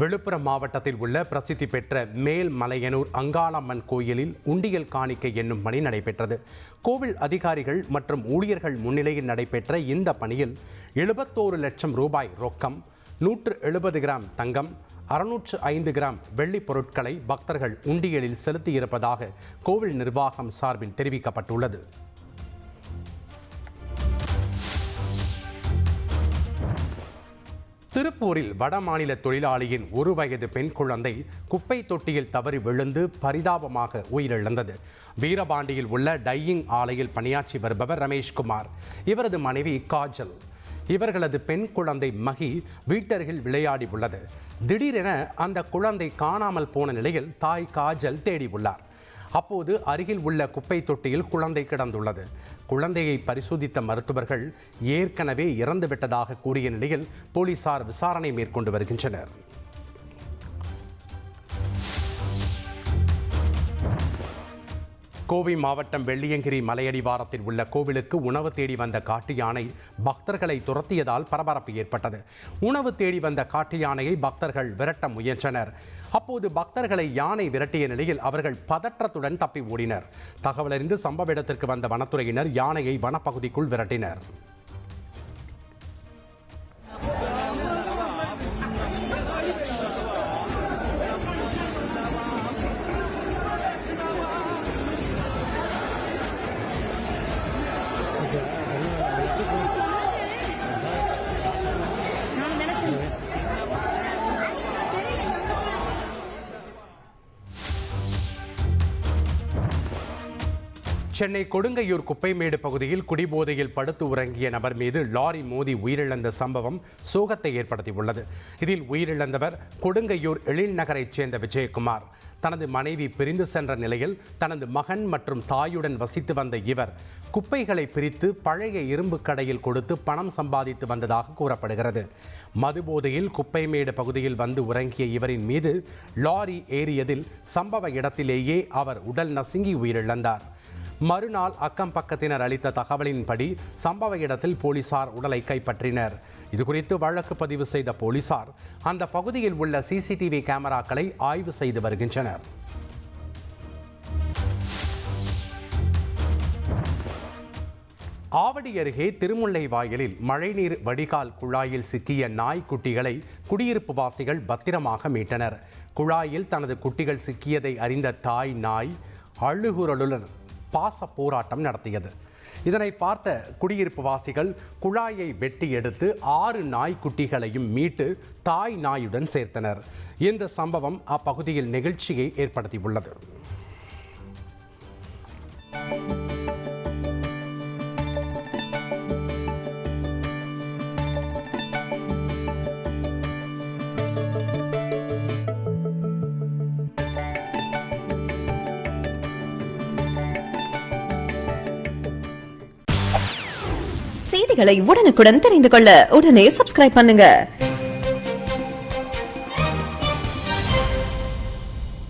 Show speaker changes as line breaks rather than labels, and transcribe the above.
விழுப்புரம் மாவட்டத்தில் உள்ள பிரசித்தி பெற்ற மேல்மலையனூர் அங்காளம்மன் கோயிலில் உண்டியல் காணிக்கை என்னும் பணி நடைபெற்றது. கோவில் அதிகாரிகள் மற்றும் ஊழியர்கள் முன்னிலையில் நடைபெற்ற இந்த பணியில் 71 லட்சம் ரூபாய் ரொக்கம், 170 கிராம் தங்கம், 605 கிராம் வெள்ளி பொருட்களை பக்தர்கள் உண்டியலில் செலுத்தியிருப்பதாக கோவில் நிர்வாகம் சார்பில் தெரிவிக்கப்பட்டுள்ளது. திருப்பூரில் வடமாநில தொழிலாளியின் 1 வயது பெண் குழந்தை குப்பை தொட்டியில் தவறி விழுந்து பரிதாபமாக உயிரிழந்தது. வீரபாண்டியில் உள்ள டையிங் ஆலையில் பணியாற்றி வருபவர் ரமேஷ்குமார், இவரது மனைவி காஜல், இவர்களது பெண் குழந்தை மகி வீட்டருகில் விளையாடி உள்ளது. திடீரென அந்த குழந்தை காணாமல் போன நிலையில் தாய் காஜல் தேடி உள்ளார். அப்போது அருகில் உள்ள குப்பை தொட்டியில் குழந்தை கிடந்துள்ளது. குழந்தையை பரிசோதித்த மருத்துவர்கள் ஏற்கனவே இறந்துவிட்டதாக கூறிய நிலையில் போலீசார் விசாரணை மேற்கொண்டு வருகின்றனர். கோவை மாவட்டம் வெள்ளியங்கிரி மலையடிவாரத்தில் உள்ள கோவிலுக்கு உணவு தேடி வந்த காட்டு யானை பக்தர்களை துரத்தியதால் பரபரப்பு ஏற்பட்டது. உணவு தேடி வந்த காட்டு யானையை பக்தர்கள் விரட்ட முயன்றனர். அப்போது பக்தர்களை யானை விரட்டிய நிலையில் அவர்கள் பதற்றத்துடன் தப்பி ஓடினர். தகவலறிந்து சம்பவ இடத்திற்கு வந்த வனத்துறையினர் யானையை வனப்பகுதிக்குள் விரட்டினர். சென்னை கொடுங்கையூர் குப்பைமேடு பகுதியில் குடிபோதையில் படுத்து உறங்கிய நபர் மீது லாரி மோதி உயிரிழந்த சம்பவம் சோகத்தை ஏற்படுத்தியுள்ளது. இதில் உயிரிழந்தவர் கொடுங்கையூர் எழில் நகரைச் சேர்ந்த விஜயகுமார். தனது மனைவி பிரிந்து சென்ற நிலையில் தனது மகன் மற்றும் தாயுடன் வசித்து வந்த இவர் குப்பைகளை பிரித்து பழைய இரும்பு கடையில் கொடுத்து பணம் சம்பாதித்து வந்ததாக கூறப்படுகிறது. மதுபோதையில் குப்பைமேடு பகுதியில் வந்து உறங்கிய இவரின் மீது லாரி ஏறியதில் சம்பவ இடத்திலேயே அவர் உடல் நசுங்கி உயிரிழந்தார். மறுநாள் அக்கம் பக்கத்தினர் அளித்த தகவலின்படி சம்பவ இடத்தில் போலீசார் உடலை கைப்பற்றினர். இதுகுறித்து வழக்கு பதிவு செய்த போலீசார் அந்த பகுதியில் உள்ள சிசிடிவி கேமராக்களை ஆய்வு செய்து வருகின்றனர். ஆவடி அருகே திருமுல்லை வாயிலில் மழைநீர் வடிகால் குழாயில் சிக்கிய நாய்க்குட்டிகளை குடியிருப்பு வாசிகள் பத்திரமாக மீட்டனர். குழாயில் தனது குட்டிகள் சிக்கியதை அறிந்த தாய் நாய் அழுகுரலுடன் பாச போராட்டம் நடத்தியது. இதனை பார்த்த குடியிருப்பு வாசிகள் குழாயை வெட்டி எடுத்து 6 நாய்க்குட்டிகளையும் மீட்டு தாய் நாயுடன் சேர்த்தனர். இந்த சம்பவம் அப்பகுதியில் நெகிழ்ச்சியை ஏற்படுத்தியுள்ளது.
செய்திகளை உடனுக்குடன் தெரிந்து கொள்ள உடனே சப்ஸ்கிரைப் பண்ணுங்க.